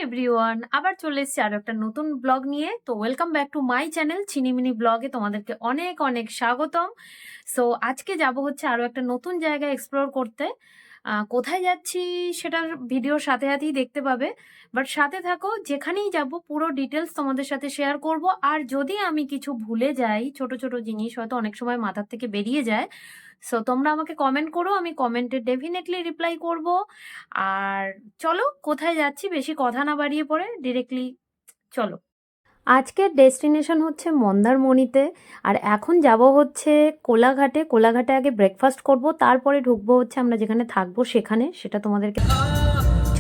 Everyone, আবার চলে এসেছি আরো একটা নতুন ব্লগ নিয়ে। তো welcome back to my channel Chinimini ব্লগে তোমাদেরকে অনেক অনেক স্বাগতম। সো আজকে যাব হচ্ছে আরো একটা নতুন জায়গা এক্সপ্লোর করতে। কোথায় যাচ্ছি সেটার ভিডিওর সাথে সাথেই দেখতে পাবে, বাট সাথে থাকো, যেখানেই যাব পুরো ডিটেলস তোমাদের সাথে শেয়ার করব। আর যদি আমি কিছু ভুলে যাই, ছোট ছোট জিনিস হয়তো অনেক সময় মাথার থেকে বেরিয়ে যায়, সো তোমরা আমাকে কমেন্ট করো, আমি কমেন্টে ডেফিনেটলি রিপ্লাই করব। আর চলো কোথায় যাচ্ছি বেশি কথা না বাড়িয়ে পড়ে ডিরেক্টলি চলো। আজকের ডেস্টিনেশন হচ্ছে মন্দারমণিতে। আর এখন যাব হচ্ছে কোলাঘাটে। কোলাঘাটে আগে ব্রেকফাস্ট করব, তারপরে ঢুকবো হচ্ছে আমরা যেখানে থাকবো সেখানে, সেটা তোমাদেরকে।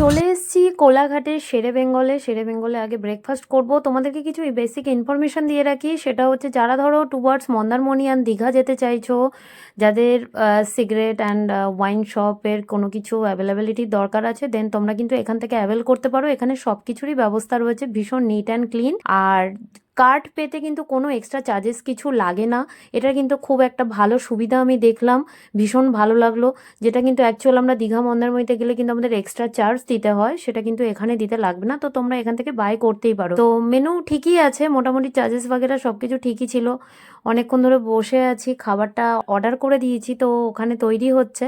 চলে এসেছি কোলাঘাটে শেরে বেঙ্গলে। শেরে বেঙ্গলে আগে ব্রেকফাস্ট করব। তোমাদেরকে কিছু বেসিক ইনফরমেশন দিয়ে রাখি, সেটা হচ্ছে যারা ধরো টুয়ার্ডস মন্দারমণি অ্যান্ড দীঘা যেতে চাইছো, যাদের সিগারেট অ্যান্ড ওয়াইন শপের কোনো কিছু অ্যাভেলেবিলিটির দরকার আছে, দেন তোমরা কিন্তু এখান থেকে অ্যাভেল করতে পারো। এখানে সব কিছুরই ব্যবস্থা রয়েছে, ভীষণ নিট অ্যান্ড ক্লিন। আর কার্ড পেতে কিন্তু কোনো এক্সট্রা চার্জেস কিছু লাগে না। এটা কিন্তু খুব একটা ভালো সুবিধা আমি দেখলাম, ভীষণ ভালো লাগলো। যেটা কিন্তু অ্যাকচুয়াল আমরা দীঘা মন্দারমণিতে গেলে কিন্তু আমাদের এক্সট্রা চার্জ দিতে হয়, সেটা কিন্তু এখানে দিতে লাগবে না। তো তোমরা এখান থেকে বাই করতেই পারো। তো মেনু ঠিকই আছে, মোটামুটি চার্জেস বাগেরা সব কিছু ঠিকই ছিল। অনেকক্ষণ ধরে বসে আছি, খাবারটা অর্ডার করে দিয়েছি, তো ওখানে তৈরি হচ্ছে।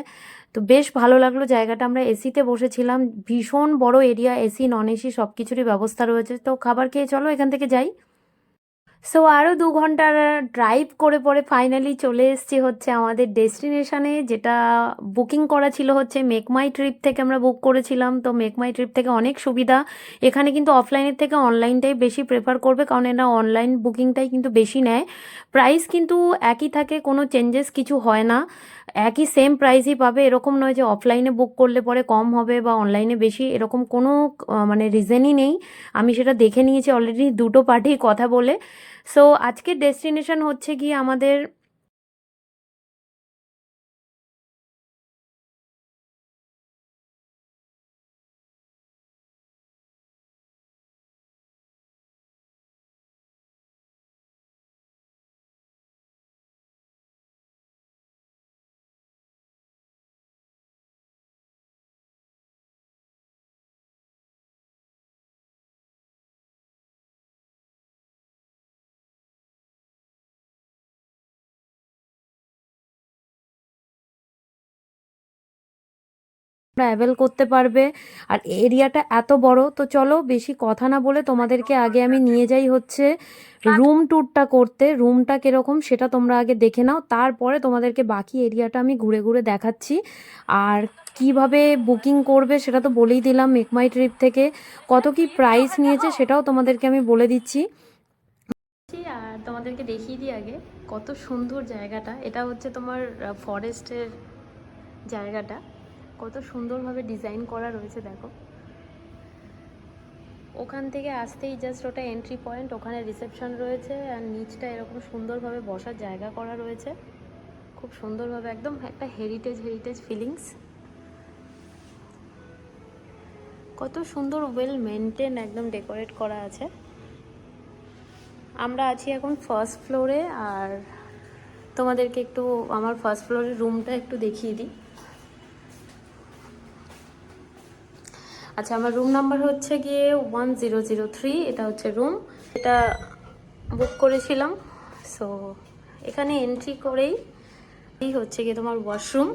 তো বেশ ভালো লাগলো জায়গাটা। আমরা এসিতে বসেছিলাম, ভীষণ বড় এরিয়া, এসি নন এসি সব কিছুরই ব্যবস্থা রয়েছে। তো খাবার খেয়ে চলো এখান থেকে যাই। সো আরও 2 ঘন্টার ড্রাইভ করে পরে ফাইনালি চলে এসেছি হচ্ছে আমাদের ডেস্টিনেশনে, যেটা বুকিং করা ছিল হচ্ছে মেক মাই ট্রিপ থেকে। আমরা বুক করেছিলাম, তো মেক মাই ট্রিপ থেকে অনেক সুবিধা। এখানে কিন্তু অফলাইনের থেকে অনলাইনটাই বেশি প্রেফার করবে, কারণ এরা অনলাইন বুকিংটাই কিন্তু বেশি নেয়। প্রাইস কিন্তু একই থাকে, কোনো চেঞ্জেস কিছু হয় না, একই সেম প্রাইসই পাবে। এরকম নয় যে অফলাইনে বুক করলে পরে কম হবে বা অনলাইনে বেশি, এরকম কোনো মানে রিজনই নেই। আমি সেটা দেখে নিয়েছি অলরেডি দুটো পার্টি কথা বলে। সো আজকের ডেস্টিনেশন হচ্ছে গিয়ে আমাদের অ্যাভেল করতে পারবে। আর এরিয়াটা এত বড়, তো চলো বেশি কথা না বলে তোমাদেরকে আগে আমি নিয়ে যাই হচ্ছে রুম ট্যুরটা করতে। রুমটা কিরকম সেটা তোমরা আগে দেখে নাও, তারপরে তোমাদেরকে বাকি এরিয়াটা আমি ঘুরে ঘুরে দেখাচ্ছি। আর কিভাবে বুকিং করবে সেটা তো বলেই দিলাম মেক মাই ট্রিপ থেকে। কত কি প্রাইস নিয়েছে সেটাও তোমাদেরকে আমি বলে দিচ্ছি। আর তোমাদেরকে দেখিয়ে দিই আগে কত সুন্দর জায়গাটা। এটা হচ্ছে তোমার ফরেস্টের জায়গাটা, কত সুন্দরভাবে ডিজাইন করা রয়েছে দেখো। ওখান থেকে আসতেই জাস্ট ওটা এন্ট্রি পয়েন্ট, ওখানে রিসেপশন রয়েছে, আর নিচটা এরকম সুন্দরভাবে বসার জায়গা করা রয়েছে, খুব সুন্দরভাবে, একদম একটা হেরিটেজ ফিলিংস। কত সুন্দর ওয়েল মেনটেন, একদম ডেকোরেট করা আছে। আমরা আছি এখন ফার্স্ট ফ্লোরে, আর তোমাদেরকে একটু আমার ফার্স্ট ফ্লোরের রুমটা একটু দেখিয়ে দিই। আচ্ছা, আমার রুম নাম্বার হচ্ছে গিয়ে 1003, এটা হচ্ছে রুম, এটা বুক করেছিলাম। সো এখানে এন্ট্রি করেই এই হচ্ছে গিয়ে তোমার ওয়াশরুম।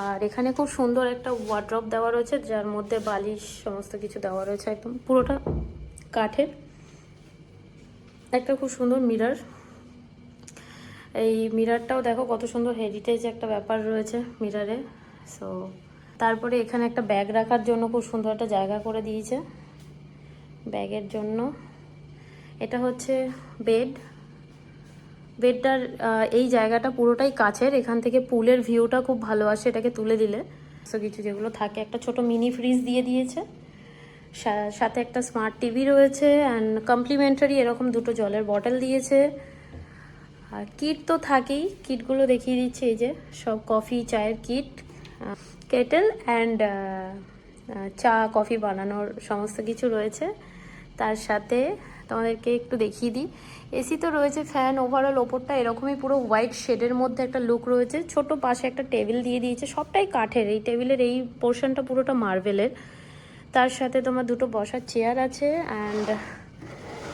আর এখানে খুব সুন্দর একটা ওয়ার্ড্রপ দেওয়া রয়েছে, যার মধ্যে বালিশ সমস্ত কিছু দেওয়া রয়েছে, একদম পুরোটা কাঠের। একটা খুব সুন্দর মিরর, এই মিররটাও দেখো কত সুন্দর হেরিটেজ একটা ব্যাপার রয়েছে মিররে। সো তারপরে এখানে একটা ব্যাগ রাখার জন্য খুব সুন্দর একটা জায়গা করে দিয়েছে ব্যাগের জন্য। এটা হচ্ছে বেডটার এই জায়গাটা পুরোটাই কাচের, এখান থেকে পুলের ভিউটা খুব ভালো আসে এটাকে তুলে দিলে। সো কিছু যেগুলো থাকে, একটা ছোট মিনি ফ্রিজ দিয়ে দিয়েছে, সাথে একটা স্মার্ট টিভি রয়েছে, অ্যান্ড কমপ্লিমেন্টারি এরকম দুটো জলের বটল দিয়েছে। আর কিট তো থাকেই, কিটগুলো দেখিয়ে দিচ্ছে, এই যে সব কফি চায়ের কিট, কেটেল অ্যান্ড চা কফি বানানোর সমস্ত কিছু রয়েছে। তার সাথে তোমাদেরকে একটু দেখিয়ে দিই। এসি তো রয়েছে, ফ্যান, ওভারঅল ওপরটা এরকমই পুরো হোয়াইট শেডের মধ্যে একটা লুক রয়েছে। ছোট পাশে একটা টেবিল দিয়ে দিয়েছে, সবটাই কাঠের। এই টেবিলের এই পোর্শনটা পুরোটা মার্বেলের। তার সাথে তোমার দুটো বসার চেয়ার আছে। অ্যান্ড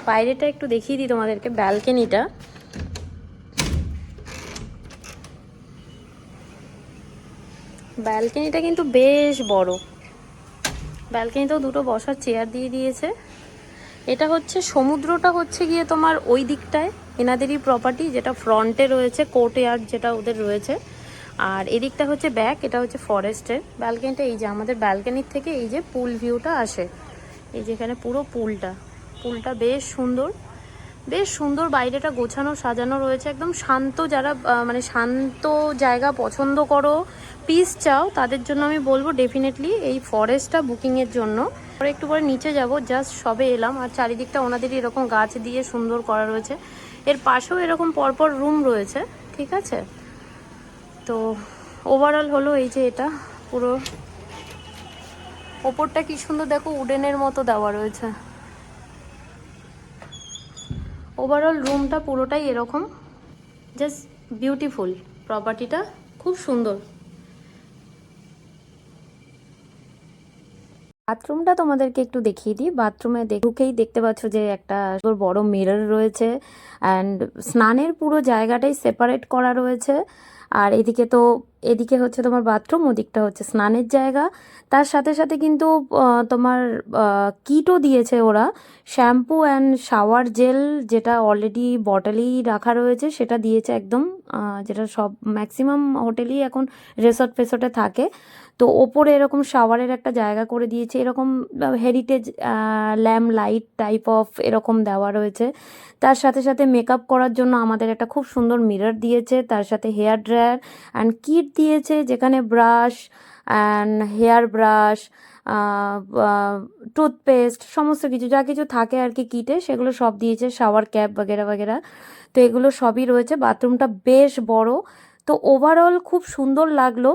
বাইরেটা একটু দেখিয়ে দিই তোমাদেরকে, ব্যালকনিটা। ব্যালকনিটা কিন্তু বেশ বড়। ব্যালকনিতেও দুটো বসার চেয়ার দিয়ে দিয়েছে। এটা হচ্ছে সমুদ্রটা হচ্ছে গিয়ে তোমার ওই দিকটায়, এনাদেরই প্রপার্টি, যেটা ফ্রন্টে রয়েছে, কোর্ট ইয়ার্ড যেটা ওদের রয়েছে। আর এদিকটা হচ্ছে ব্যাক, এটা হচ্ছে ফরেস্টের। ব্যালকনিটা এই যে আমাদের ব্যালকনির থেকে এই যে পুল ভিউটা আসে, এই যেখানে পুরো পুলটা বেশ সুন্দর, বেশ সুন্দর। বাইরেটা গোছানো সাজানো রয়েছে, একদম শান্ত। যারা মানে শান্ত জায়গা পছন্দ করো, পিস চাও, তাদের জন্য আমি বলবো ডেফিনেটলি এই ফরেস্টটা বুকিংয়ের জন্য। পরে একটু পরে নিচে যাব, জাস্ট সবে এলাম। আর চারিদিকটা ওনাদেরই এরকম গাছ দিয়ে সুন্দর করা রয়েছে। এর পাশেও এরকম পরপর রুম রয়েছে, ঠিক আছে। তো ওভারঅল হলো এই যে এটা পুরো ওপরটা কি সুন্দর দেখো, উডেনের মতো দেওয়া রয়েছে। ওভারঅল রুমটা পুরোটাই এরকম, জাস্ট বিউটিফুল। প্রপার্টিটা খুব সুন্দর। বাথরুমটা তোমাদেরকে একটু দেখিয়ে দিই। বাথরুমে ঢুকেই দেখতে পাচ্ছ যে একটা বড় মিরর রয়েছে। অ্যান্ড স্নানের পুরো জায়গাটাই সেপারেট করা রয়েছে। আর এদিকে হচ্ছে তোমার বাথরুম, ওদিকটা হচ্ছে স্নানের জায়গা। তার সাথে সাথে কিন্তু তোমার কিটও দিয়েছে ওরা, শ্যাম্পু অ্যান্ড শাওয়ার জেল, যেটা অলরেডি বটলেই রাখা রয়েছে, সেটা দিয়েছে একদম। যেটা সব ম্যাক্সিমাম হোটেলই এখন রিসর্ট ফেসর্টে থাকে। তো ওপরে এরকম শাওয়ারের একটা জায়গা করে দিয়েছে, এরকম heritage lamp light type of এরকম দেওয়া রয়েছে। তার সাথে সাথে মেকআপ করার জন্য আমাদের একটা খুব সুন্দর মিরর দিয়েছে। তার সাথে হেয়ার ড্রায়ার অ্যান্ড কিট দিয়েছে, যেখানে brush and hair brush, toothpaste, সমস্ত কিছু যা কিছু থাকে আর কি কিটে, সেগুলো সব দিয়েছে। শাওয়ার ক্যাপ বাগেরা বাগেরা, তো এগুলো সবই রয়েছে। বাথরুমটা বেশ বড়। তো ওভারঅল খুব সুন্দর লাগলো।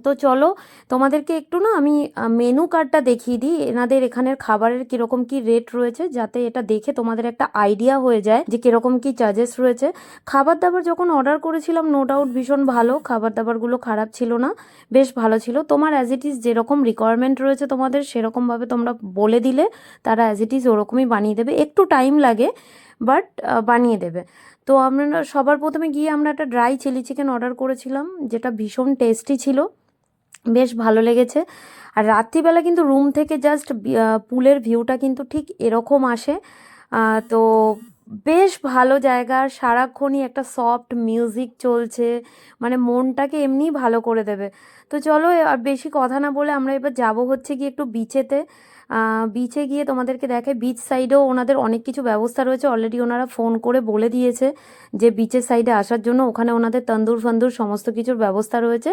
তো চলো তোমাদেরকে একটু না আমি মেনু কার্ডটা দেখিয়ে দিই, এনাদের এখানের খাবারের কীরকম কী রেট রয়েছে, যাতে এটা দেখে তোমাদের একটা আইডিয়া হয়ে যায় যে কীরকম কী চার্জেস রয়েছে। খাবার দাবার যখন অর্ডার করেছিলাম, নো ডাউট ভীষণ ভালো, খাবার দাবারগুলো খারাপ ছিল না, বেশ ভালো ছিল। তোমার অ্যাজ ইট ইজ যেরকম রিকোয়ারমেন্ট রয়েছে তোমাদের, সেরকমভাবে তোমরা বলে দিলে তারা অ্যাজ ইট ইজ ওরকমই বানিয়ে দেবে। একটু টাইম লাগে, বাট বানিয়ে দেবে। তো আমরা সবার প্রথমে গিয়ে আমরা একটা ড্রাই চিলি চিকেন অর্ডার করেছিলাম, যেটা ভীষণ টেস্টি ছিল, বেশ ভালো লেগেছে। আর রাত্রিবেলা কিন্তু রুম থেকে জাস্ট পুলের ভিউটা কিন্তু ঠিক এরকম আসে। তো বেশ ভালো জায়গা, সারাক্ষণই একটা সফট মিউজিক চলছে, মানে মনটাকে এমনিই ভালো করে দেবে। তো চলো আর বেশি কথা না বলে আমরা এবার যাব হচ্ছে গিয়ে একটু বিচেতে। বিচে গিয়ে তোমাদেরকে দেখায়। বিচ সাইডেও ওনাদের অনেক কিছু ব্যবস্থা রয়েছে, অলরেডি ওনারা ফোন করে বলে দিয়েছে যে বিচের সাইডে আসার জন্য। ওখানে ওনাদের তন্দুর ফন্দুর সমস্ত কিছুর ব্যবস্থা রয়েছে,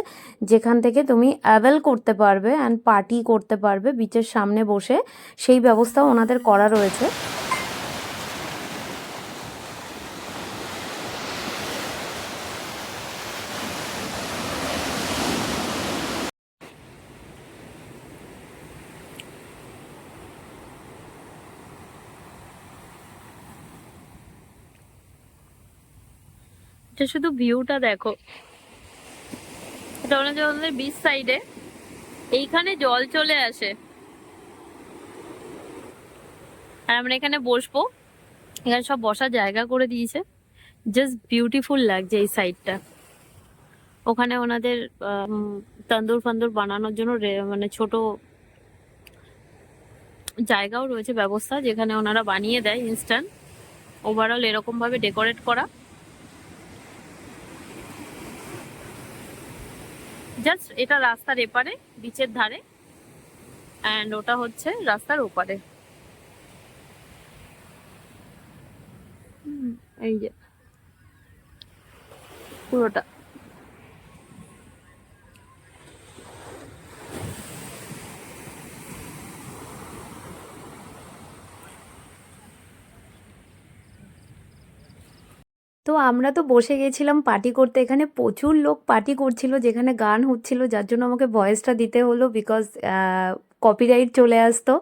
যেখান থেকে তুমি অ্যাভেল করতে পারবে অ্যান্ড পার্টি করতে পারবে বিচের সামনে বসে, সেই ব্যবস্থাও ওনাদের করা রয়েছে। শুধু ভিউটা দেখো, এটা আমাদের বিচ সাইডে, এইখানে জল চলে আসে আর আমরা এখানে বসবো। এখানে সব বসার জায়গা করে দিয়েছে, জাস্ট বিউটিফুল লাগছে এই সাইডটা। ওখানে ওনাদের তন্দুর ফান্দুর বানানোর জন্য মানে ছোট জায়গাও রয়েছে, ব্যবস্থা, যেখানে ওনারা বানিয়ে দেয় ইনস্ট্যান্ট। ওভারঅল এরকম ভাবে ডেকোরেট করা, জাস্ট এটা রাস্তার এপারে বিচের ধারে, অ্যান্ড ওটা হচ্ছে রাস্তার ওপারে। এই যে পুরোটা। তো আমরা তো বসে গেছিলাম পার্টি করতে, এখানে প্রচুর লোক পার্টি করছিল, যেখানে গান হচ্ছিল, যার জন্য আমাকে ভয়েসটা দিতে হলো, বিকজ কপিরাইট চলে আসতো।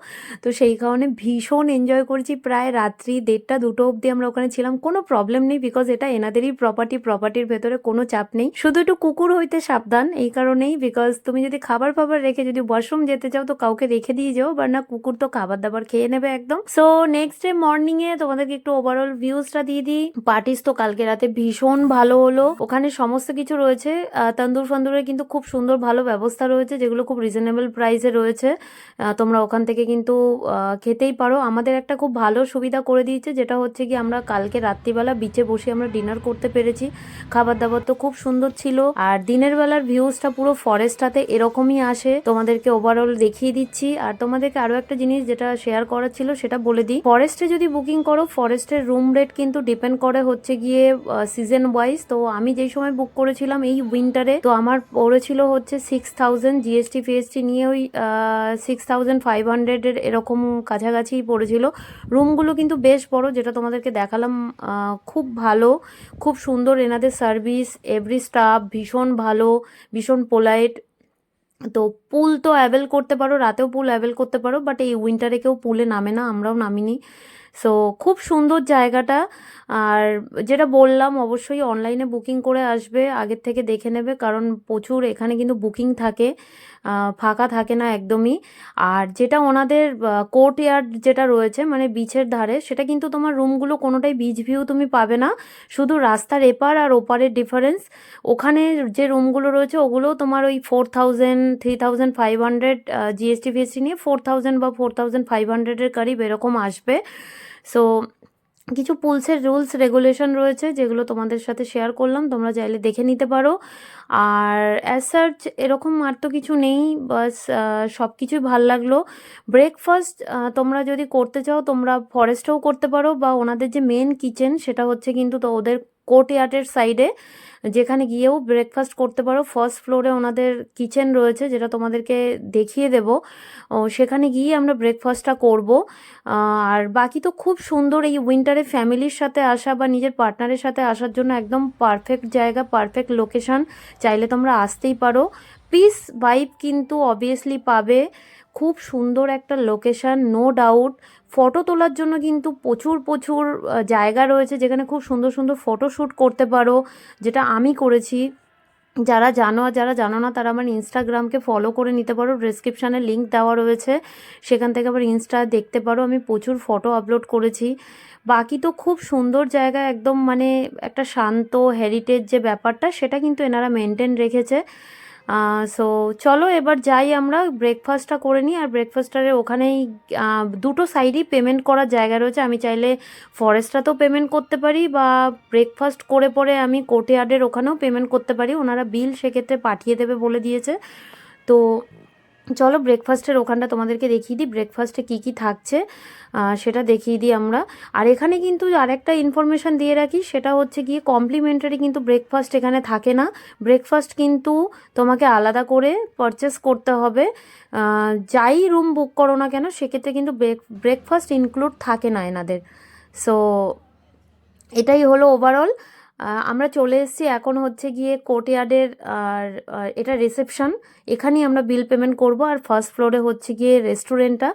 তো সেই কারণে ভীষণ এনজয় করেছি, প্রায় রাত্রি 1:30-2টো অবধি আমরা ওখানে ছিলাম। কোনো প্রবলেম নেই, বিকজ এটা এনাদেরই প্রপার্টির ভেতরে কোনো চাপ নেই, শুধু একটু কুকুর হইতে সাবধান এই কারণেই, বিকজ তুমি যদি খাবার ফাবার রেখে যদি ওয়াশরুম যেতে চাও তো কাউকে রেখে দিয়ে যাও, বা না কুকুর তো খাবার দাবার খেয়ে নেবে একদম। সো নেক্সট ডে মর্নিং এ তোমাদেরকে একটু ওভারঅল ভিউজটা দিয়ে দিই। পার্টিস তো কালকে রাতে ভীষণ ভালো হলো, ওখানে সমস্ত কিছু রয়েছে, তন্দুর ফন্দুরের কিন্তু খুব সুন্দর ভালো ব্যবস্থা রয়েছে, যেগুলো খুব রিজনেবল প্রাইসে রয়েছে। তোমরা ওখান থেকে কিন্তু খেতেই পারো। আমাদের একটা খুব ভালো সুবিধা করে দিয়েছে, যেটা হচ্ছে কি আমরা কালকে রাত্রিবেলা বিচে বসে আমরা ডিনার করতে পেরেছি। খাবার দাবার তো খুব সুন্দর ছিল, আর দিনের বেলার ভিউজটা পুরো ফরেস্টটাতে এরকমই আসে। তোমাদেরকে ওভারঅল দেখিয়ে দিচ্ছি। আর তোমাদেরকে আরো একটা জিনিস যেটা শেয়ার করার ছিল সেটা বলে দিই, ফরেস্টে যদি বুকিং করো, ফরেস্টের রুম রেট কিন্তু ডিপেন্ড করে হচ্ছে গিয়ে সিজন ওয়াইজ। তো আমি যেই সময় বুক করেছিলাম এই উইন্টারে, তো আমার পড়েছিল হচ্ছে 6000, জিএসটি ফিএসটি নিয়ে ওই 6500 এর এরকম কাছাকাছি পড়েছিল। রুমগুলো কিন্তু বেশ বড়, যেটা তোমাদেরকে দেখালাম, খুব ভালো, খুব সুন্দর এনাদের সার্ভিস, এভরি স্টাফ ভীষণ ভালো, ভীষণ পোলাইট। তো পুল তো অ্যাভেল করতে পারো, রাতেও পুল অ্যাভেল করতে পারো, বাট এই উইন্টারে কেউ পুলে নামে না, আমরাও নামিনি। সো খুব সুন্দর জায়গাটা। আর যেটা বললাম, অবশ্যই অনলাইনে বুকিং করে আসবে, আগের থেকে দেখে নেবে, কারণ প্রচুর এখানে কিন্তু বুকিং থাকে, ফাঁকা থাকে না একদমই। আর যেটা ওনাদের কোর্ট ইয়ার্ড যেটা রয়েছে মানে বিচের ধারে, সেটা কিন্তু তোমার রুমগুলো কোনোটাই বিচ ভিউ তুমি পাবে না, শুধু রাস্তার এপার আর ওপারের ডিফারেন্স। ওখানে যে রুমগুলো রয়েছে ওগুলো তোমার ওই 4000, 3500 জিএসটি ফিএসটি নিয়ে 4000 বা 4500-এর কারিব এরকম আসবে। সো কিছু পুলসের রুলস রেগুলেশন রয়েছে, যেগুলো তোমাদের সাথে শেয়ার করলাম, তোমরা চাইলে দেখে নিতে পারো। আর অ্যাজ সার্চ এরকম আর তো কিছু নেই, বাস সব কিছুই ভাল লাগলো। ব্রেকফাস্ট তোমরা যদি করতে চাও তোমরা ফরেস্টেও করতে পারো, বা ওনাদের যে মেন কিচেন সেটা হচ্ছে কিন্তু তো ওদের কোর্ট ইয়ার্ডের সাইডে, যেখানে গিয়েও ব্রেকফাস্ট করতে পারো। ফার্স্ট ফ্লোরে ওনাদের কিচেন রয়েছে, যেটা তোমাদেরকে দেখিয়ে দেবো, সেখানে গিয়ে আমরা ব্রেকফাস্টটা করব। আর বাকি তো খুব সুন্দর, এই উইন্টারে ফ্যামিলির সাথে আসা বা নিজের পার্টনারের সাথে আসার জন্য একদম পারফেক্ট জায়গা, পারফেক্ট লোকেশন, চাইলে তোমরা আসতেই পারো। পিস ভাইব কিন্তু অবভিয়াসলি পাবে, খুব সুন্দর একটা লোকেশন, নো ডাউট। ফটো তোলার জন্য কিন্তু প্রচুর প্রচুর জায়গা রয়েছে, যেখানে খুব সুন্দর সুন্দর ফটোশ্যুট করতে পারো, যেটা আমি করেছি। যারা জানো আর যারা জানো না তারা আমার ইনস্টাগ্রামকে ফলো করে নিতে পারো, ডেসক্রিপশানে লিঙ্ক দেওয়া রয়েছে, সেখান থেকে আবার ইনস্টা দেখতে পারো, আমি প্রচুর ফটো আপলোড করেছি। বাকি তো খুব সুন্দর জায়গা, একদম মানে একটা শান্ত হেরিটেজ যে ব্যাপারটা সেটা কিন্তু এনারা মেনটেন রেখেছে। সো চলো এবার যাই, আমরা ব্রেকফাস্টটা করে নিই। আর ব্রেকফাস্টারে ওখানেই দুটো সাইডেই পেমেন্ট করার জায়গা রয়েছে, আমি চাইলে ফরেস্টটাতেও পেমেন্ট করতে পারি, বা ব্রেকফাস্ট করে পরে আমি কোর্টইয়ার্ডের ওখানেও পেমেন্ট করতে পারি, ওনারা বিল সেক্ষেত্রে পাঠিয়ে দেবে বলে দিয়েছে। তো চলো ব্রেকফাস্টের ওখানটা তোমাদেরকে দেখিয়ে দিই, ব্রেকফাস্টে কী কী থাকছে সেটা দেখিয়ে দিই আমরা। আর এখানে কিন্তু আরেকটা ইনফরমেশান দিয়ে রাখি, সেটা হচ্ছে গিয়ে কমপ্লিমেন্টারি কিন্তু ব্রেকফাস্ট এখানে থাকে না, ব্রেকফাস্ট কিন্তু তোমাকে আলাদা করে পারচেস করতে হবে। যাই রুম বুক করো না কেন সেক্ষেত্রে কিন্তু ব্রেকফাস্ট ইনক্লুড থাকে না এনাদের। সো এটাই হলো ওভারঅল। আমরা চলে এসেছি এখন হচ্ছে গিয়ে কোর্টইয়ার্ডের, আর এটা রিসেপশন, এখানেই আমরা বিল পেমেন্ট করব। আর ফার্স্ট ফ্লোরে হচ্ছে গিয়ে রেস্টুরেন্টটা।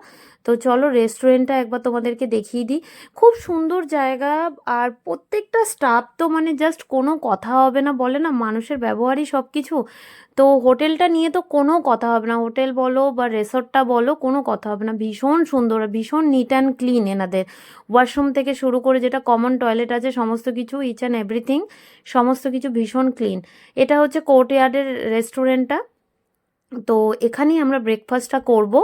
তো চলো রেস্টুরেন্টটা একবার তোমাদেরকে দেখিয়ে দিই, খুব সুন্দর জায়গা। আর প্রত্যেকটা স্টাফ তো মানে জাস্ট কোনো কথা হবে না, বলে না মানুষের ব্যবহারই সব কিছু। তো হোটেলটা নিয়ে তো কোনো কথা হবে না, হোটেল বলো বা রিসর্টটা বলো, কোনো কথা হবে না, ভীষণ সুন্দর, ভীষণ নিট অ্যান্ড ক্লিন এনাদের। ওয়াশরুম থেকে শুরু করে যেটা কমন টয়লেট আছে সমস্ত কিছু, ইচ অ্যান্ড এভরিথিং, সমস্ত কিছু ভীষণ ক্লিন। এটা হচ্ছে কোর্টইয়ার্ডের রেস্টুরেন্টটা। তো এখানেই আমরা ব্রেকফাস্টটা করব।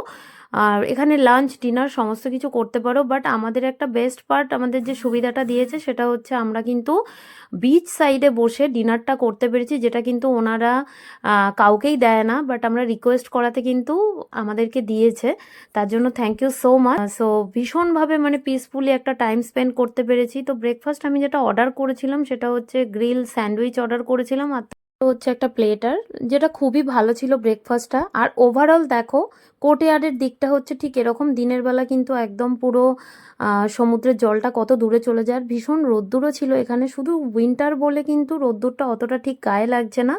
আর এখানে লাঞ্চ ডিনার সমস্ত কিছু করতে পারো, বাট আমাদের একটা বেস্ট পার্ট, আমাদের যে সুবিধাটা দিয়েছে সেটা হচ্ছে আমরা কিন্তু বিচ সাইডে বসে ডিনারটা করতে পেরেছি, যেটা কিন্তু ওনারা কাউকেই দেয় না, বাট আমরা রিকোয়েস্ট করাতে কিন্তু আমাদেরকে দিয়েছে, তার জন্য thank you so much. So ভীষণভাবে মানে পিসফুলি একটা টাইম স্পেন্ড করতে পেরেছি। তো ব্রেকফাস্ট আমি যেটা অর্ডার করেছিলাম সেটা হচ্ছে গ্রিল স্যান্ডউইচ অর্ডার করেছিলাম, আর হচ্ছে একটা প্লেটার, যেটা খুবই ভালো ছিল ব্রেকফাস্টটা। আর ওভারঅল দেখো কোর্টইয়ার্ডের দিকটা হচ্ছে ঠিক এরকম, দিনের বেলা কিন্তু একদম পুরো সমুদ্রের জলটা কত দূরে চলে যায়, আর ভীষণ রোদ্দুরও ছিল এখানে, শুধু উইন্টার বলে কিন্তু রোদ্দুরটা অতটা ঠিক গায়ে লাগছে না,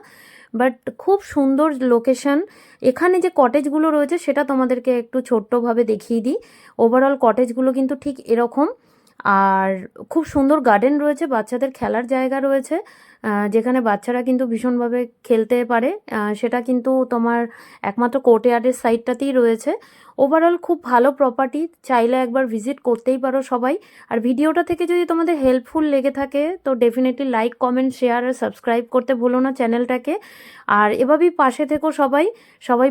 বাট খুব সুন্দর লোকেশন। এখানে যে কটেজগুলো রয়েছে সেটা তোমাদেরকে একটু ছোট্টভাবে দেখিয়ে দিই। ওভারঅল কটেজগুলো কিন্তু ঠিক এরকম। আর খুব সুন্দর গার্ডেন রয়েছে, বাচ্চাদের খেলার জায়গা রয়েছে, যেখানে বাচ্চারা কিন্তু ভীষণভাবে খেলতে পারে। সেটা কিন্তু তোমার একমাত্র কোর্টইয়ার্ডের সাইডটাতেই রয়েছে। ওভারঅল খুব ভালো প্রপার্টি, চাইলে একবার ভিজিট করতেই পারো সবাই। আর ভিডিওটা থেকে যদি তোমাদের হেল্পফুল লেগে থাকে তো ডেফিনেটলি লাইক, কমেন্ট, শেয়ার আর সাবস্ক্রাইব করতে ভুলো না চ্যানেলটাকে। আর এভাবেই পাশে থেকো সবাই। সবাই